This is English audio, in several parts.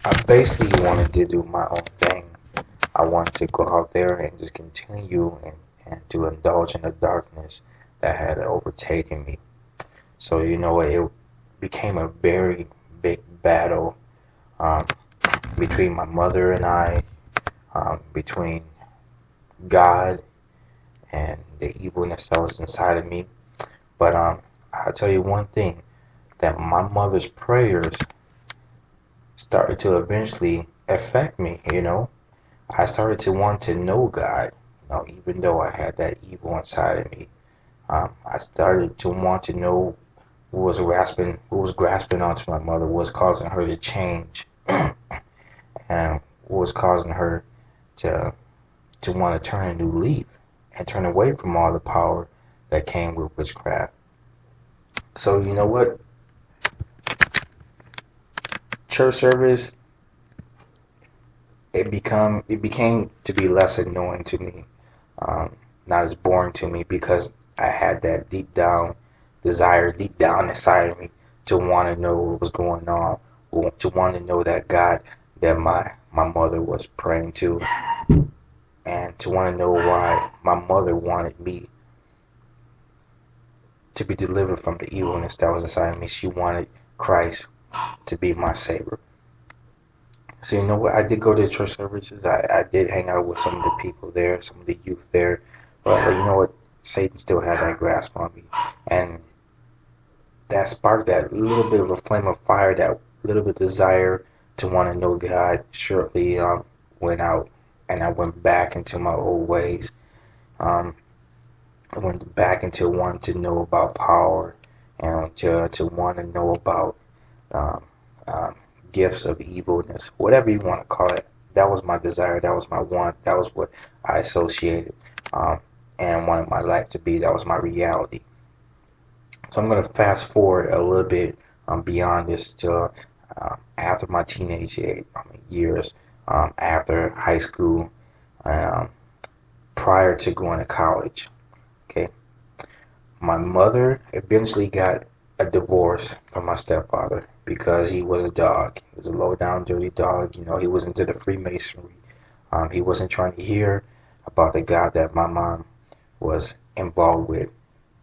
I basically wanted to do my own thing. I wanted to go out there and just continue and to indulge in the darkness that had overtaken me. So, it became a very big battle um, between my mother and I, between God and the evilness that was inside of me. But I'll tell you one thing, that my mother's prayers started to eventually affect me. I started to want to know God, even though I had that evil inside of me. I started to want to know who was grasping onto my mother, what was causing her to change, and what was causing her to want to turn a new leaf and turn away from all the power that came with witchcraft. So you know what? Church service, it became to be less annoying to me, not as boring to me, because I had that deep down desire, deep down inside of me, to want to know what was going on, to want to know that God that my mother was praying to, and to want to know why my mother wanted me to be delivered from the evilness that was inside of me. She wanted Christ to be my savior. So you know what? I did go to church services. I did hang out with some of the people there, some of the youth there. But you know what? Satan still had that grasp on me. And that sparked that little bit of a flame of fire, that little bit of desire to want to know God. Shortly went out, and I went back into my old ways. I went back into wanting to know about power, and to want to know about um, um, gifts of evilness, whatever you want to call it. That was my desire. That was my want. That was what I associated and wanted my life to be. That was my reality. So I'm going to fast forward a little bit beyond this to after my teenage years, after high school, um, prior to going to college. Okay, my mother eventually got a divorce from my stepfather because he was a dog. He was a low down, dirty dog. He was into the Freemasonry. He wasn't trying to hear about the God that my mom was involved with,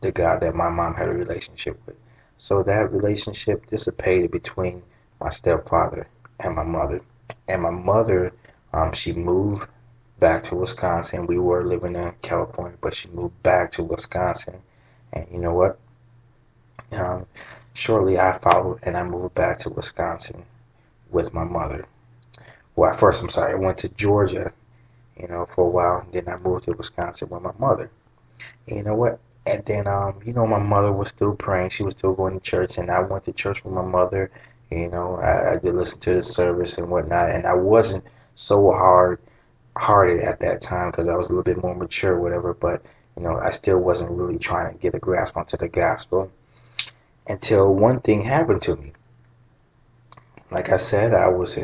the God that my mom had a relationship with. So that relationship dissipated between my stepfather and my mother. And my mother, she moved back to Wisconsin. We were living in California, but she moved back to Wisconsin. And you know what? Shortly I followed, and I moved back to Wisconsin with my mother. Well, first, I'm sorry, I went to Georgia, for a while, and then I moved to Wisconsin with my mother. And you know what? And then, my mother was still praying. She was still going to church, and I went to church with my mother. I did listen to the service and whatnot, and I wasn't so hearted at that time because I was a little bit more mature, whatever. But I still wasn't really trying to get a grasp onto the gospel until one thing happened to me. Like I said, I was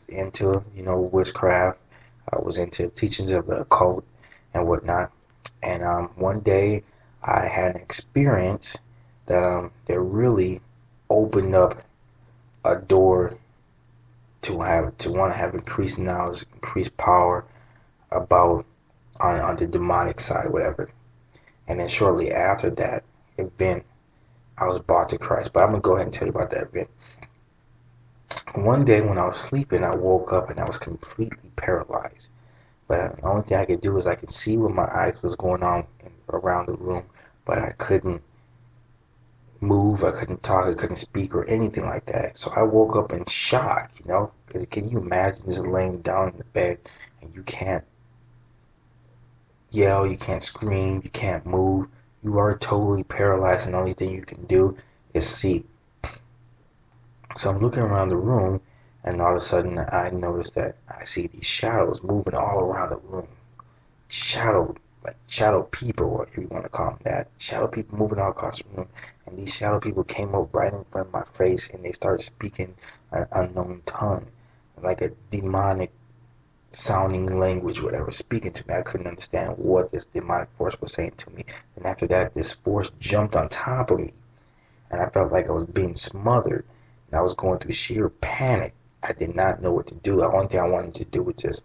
into witchcraft. I was into teachings of the occult and whatnot. And one day I had an experience that really opened up a door to want to have increased knowledge, increased power about on the demonic side, whatever. And then shortly after that event, I was brought to Christ. But I'm gonna go ahead and tell you about that event. One day when I was sleeping, I woke up and I was completely paralyzed. But the only thing I could do is I could see with my eyes what's going on around the room, but I couldn't move, I couldn't talk, I couldn't speak or anything like that. So I woke up in shock, because can you imagine just laying down in the bed and you can't yell, you can't scream, you can't move, you are totally paralyzed, and the only thing you can do is see. So I'm looking around the room, and all of a sudden I notice that I see these shadows moving all around the room. Shadow people, or if you want to call them that. Shadow people moving all across the room. And these shadow people came up right in front of my face, and they started speaking an unknown tongue, like a demonic sounding language, whatever, speaking to me. I couldn't understand what this demonic force was saying to me. And after that, this force jumped on top of me, and I felt like I was being smothered, and I was going through sheer panic. I did not know what to do. The only thing I wanted to do was just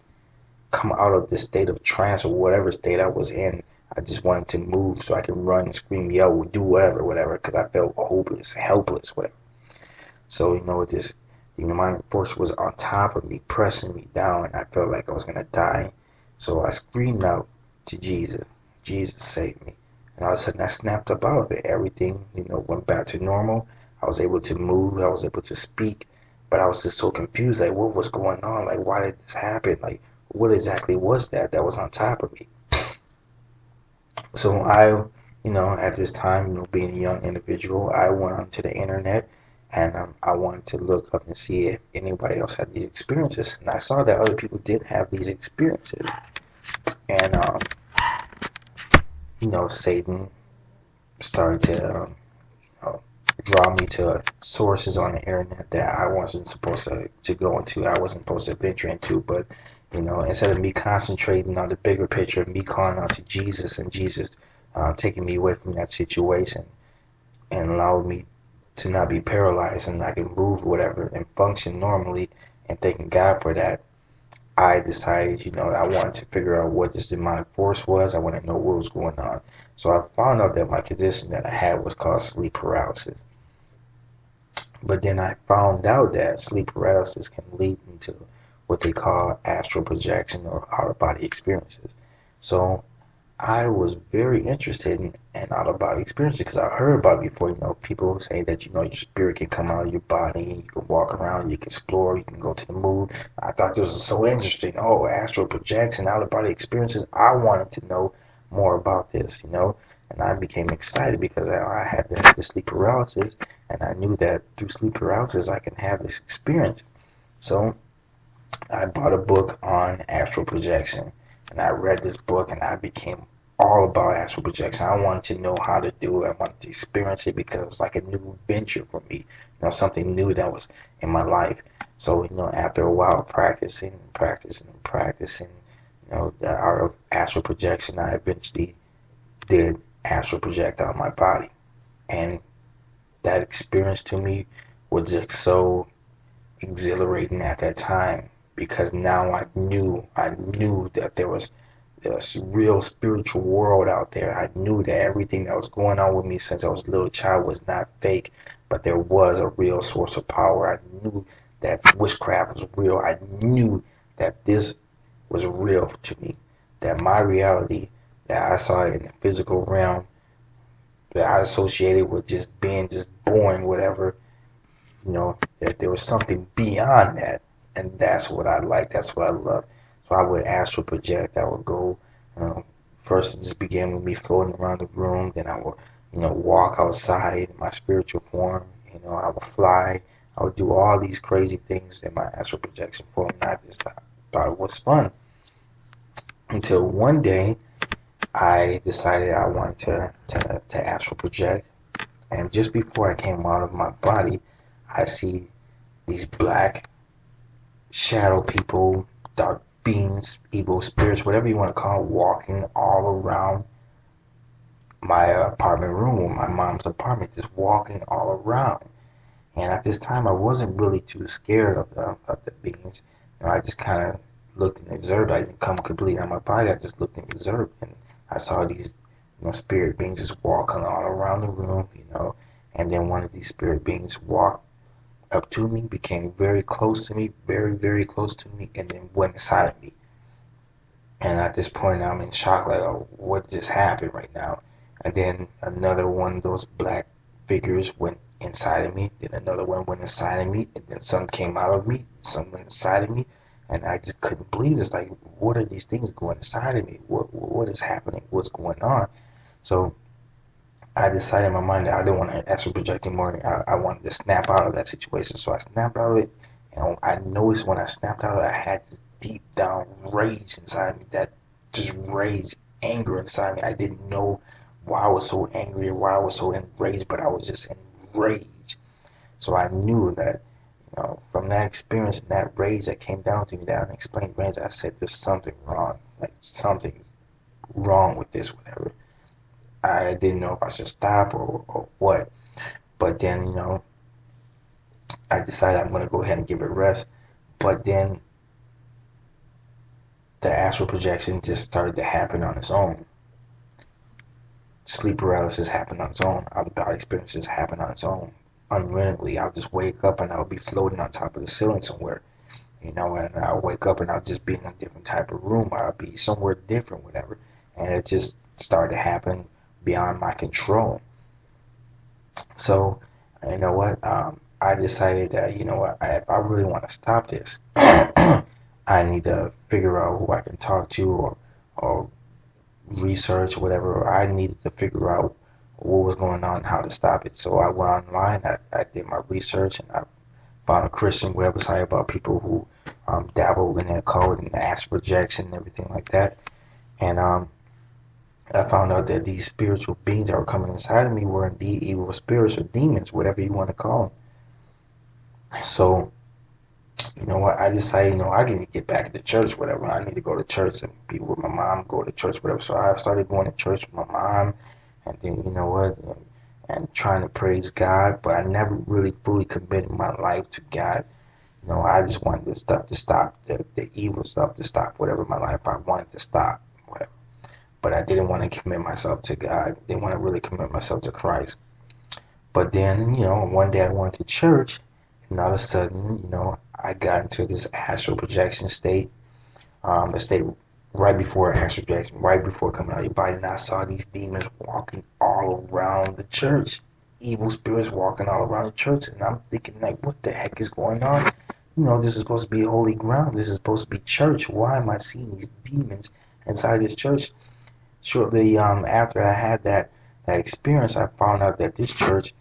come out of this state of trance or whatever state I was in. I just wanted to move so I could run, scream, yell, do whatever, because I felt hopeless, helpless, whatever. So, this demonic force was on top of me, pressing me down, and I felt like I was going to die. So I screamed out to Jesus. Jesus saved me. And all of a sudden I snapped up out of it. Everything, went back to normal. I was able to move. I was able to speak. But I was just so confused, like, what was going on? Like, why did this happen? Like, what exactly was that was on top of me? So I, at this time, being a young individual, I went onto the internet and I wanted to look up and see if anybody else had these experiences. And I saw that other people did have these experiences. And, Satan started to, draw me to sources on the internet that I wasn't supposed to go into. I wasn't supposed to venture into, but instead of me concentrating on the bigger picture, me calling out to Jesus and Jesus taking me away from that situation and allowing me to not be paralyzed and I can move whatever and function normally, and thanking God for that, I decided, I wanted to figure out what this demonic force was. I wanted to know what was going on. So I found out that my condition that I had was called sleep paralysis. But then I found out that sleep paralysis can lead into what they call astral projection or out-of-body experiences. So I was very interested in out-of-body experiences because I heard about it before. People say that, your spirit can come out of your body, you can walk around, you can explore, you can go to the moon. I thought this was so interesting. Oh, astral projection, out-of-body experiences. I wanted to know more about this, and I became excited because I had the sleep paralysis, and I knew that through sleep paralysis I can have this experience. So I bought a book on astral projection, and I read this book, and I became all about astral projection. I wanted to know how to do it. I wanted to experience it because it was like a new venture for me, something new that was in my life. So, after a while practicing, the art of astral projection, I eventually did astral project out of my body. And that experience to me was just so exhilarating at that time, because now I knew that there was this real spiritual world out there. I knew that everything that was going on with me since I was a little child was not fake, but there was a real source of power. I knew that witchcraft was real. I knew that this was real to me, that my reality that I saw in the physical realm that I associated with just being just born, whatever, that there was something beyond that, and that's what I like, that's what I love. So I would astral project. I would go, first it just began with me floating around the room, then I would, walk outside in my spiritual form, I would fly, I would do all these crazy things in my astral projection form, and I just thought it was fun. Until one day, I decided I wanted to astral project, and just before I came out of my body, I see these black shadow people, dark beings, evil spirits, whatever you want to call it, walking all around my apartment room, my mom's apartment, just walking all around. And at this time, I wasn't really too scared of the beings. I just kind of looked and observed. I didn't come completely out of my body. I just looked and observed, and I saw these, spirit beings just walking all around the room, and then one of these spirit beings walked up to me, became very close to me, very, very close to me, and then went inside of me. And at this point, I'm in shock, like, oh, what just happened right now? And then another one of those black figures went inside of me, then another one went inside of me, and then some came out of me, some went inside of me, and I just couldn't believe it. It's like, what are these things going inside of me? What is happening? What's going on? So I decided in my mind that I didn't want to astral project anymore. I wanted to snap out of that situation. So I snapped out of it, and I noticed when I snapped out of it, I had this deep down rage inside of me, that just rage, anger inside me. I didn't know why I was so angry or why I was so enraged, but I was just enraged. So I knew that, from that experience and that rage that came down to me, that unexplained rage, I said, there's something wrong, like something wrong with this, whatever. I didn't know if I should stop or what. But then, I decided I'm going to go ahead and give it a rest. But then the astral projection just started to happen on its own. Sleep paralysis happened on its own. Out-of-body experiences happen on its own. Unwillingly, I'll just wake up and I'll be floating on top of the ceiling somewhere. And I'll wake up and I'll just be in a different type of room. I'll be somewhere different, whatever. And it just started to happen beyond my control. So, you know what? I decided that, if I really want to stop this, I need to figure out who I can talk to or research, whatever. Or I needed to figure out what was going on, how to stop it. So I went online, I did my research, and I found a Christian website about people who dabble in that code and astral projection and everything like that. And I found out that these spiritual beings that were coming inside of me were indeed evil spirits or demons, whatever you want to call them. So, you know what, I decided, I need to get back to the church, whatever. I need to go to church and be with my mom, go to church, whatever. So I started going to church with my mom, and then, and trying to praise God, but I never really fully committed my life to God. I just wanted this stuff to stop, the evil stuff to stop, whatever my life I wanted to stop, whatever. But I didn't want to commit myself to God. I didn't want to really commit myself to Christ. But then, one day I went to church, and all of a sudden, I got into this astral projection state, a state right before astral projection, right before coming out of your body, and I saw these demons walking all around the church, evil spirits walking all around the church, and I'm thinking, like, what the heck is going on? This is supposed to be holy ground. This is supposed to be church. Why am I seeing these demons inside this church? Shortly after I had that experience, I found out that this church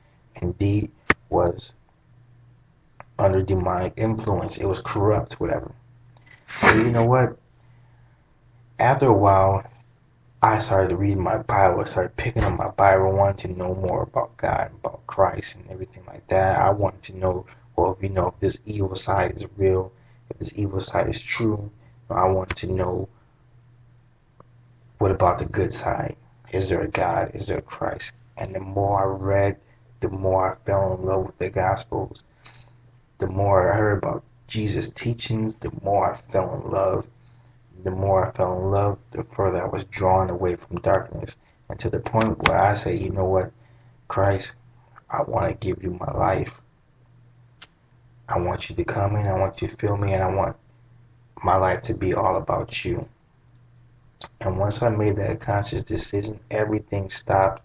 indeed was under demonic influence. It was corrupt, whatever. So you know what? After a while, I started reading my Bible. I started picking up my Bible. I wanted to know more about God, about Christ, and everything like that. I wanted to know, well, if this evil side is real, if this evil side is true. I wanted to know, what about the good side? Is there a God? Is there a Christ? And the more I read, the more I fell in love with the Gospels. The more I heard about Jesus' teachings, the more I fell in love. The more I fell in love, the further I was drawn away from darkness. And to the point where I say, you know what, Christ, I want to give you my life. I want you to come in, I want you to feel me, and I want my life to be all about you. And once I made that conscious decision, everything stopped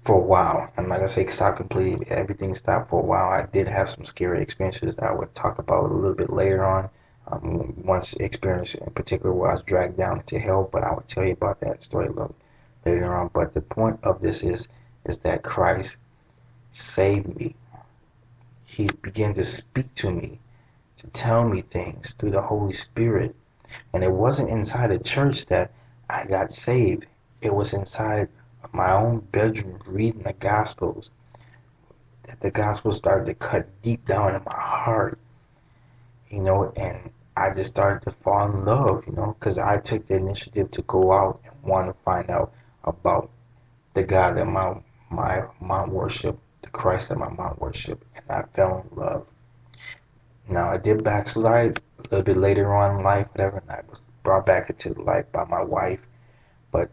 for a while. I'm not going to say stop completely. Everything stopped for a while. I did have some scary experiences that I would talk about a little bit later on. One experience in particular where I was dragged down into hell, but I will tell you about that story a little later on. But the point of this is that Christ saved me. He began to speak to me, to tell me things through the Holy Spirit. And it wasn't inside a church that I got saved. It was inside of my own bedroom reading the Gospels. That the Gospels started to cut deep down in my heart. And I just started to fall in love, because I took the initiative to go out and want to find out about the God that my mom worshiped, the Christ that my mom worshiped, and I fell in love. Now, I did backslide a little bit later on in life, whatever, and I was brought back into life by my wife, but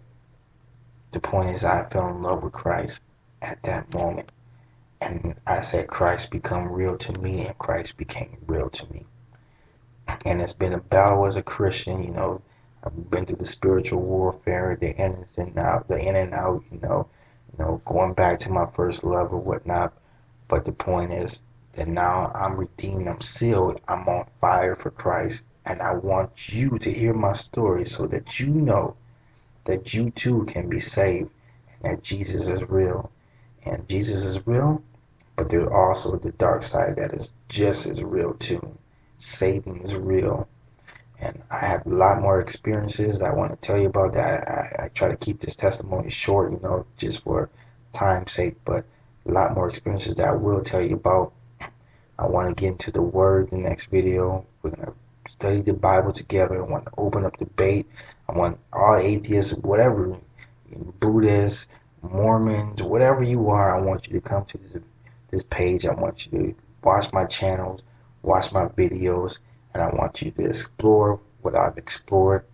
the point is I fell in love with Christ at that moment, and I said Christ become real to me, and Christ became real to me. And it's been a battle as a Christian, I've been through the spiritual warfare, the in and out, going back to my first love or whatnot. But the point is that now I'm redeemed, I'm sealed, I'm on fire for Christ. And I want you to hear my story so that you know that you too can be saved and that Jesus is real. And Jesus is real, but there's also the dark side that is just as real too. Satan is real, and I have a lot more experiences that I want to tell you about. That I try to keep this testimony short, just for time's sake, but a lot more experiences that I will tell you about. I want to get into the Word in the next video. We're going to study the Bible together. I want to open up debate. I want all atheists, whatever, Buddhists, Mormons, whatever you are, I want you to come to this page. I want you to watch my channels, watch my videos, and I want you to explore what I've explored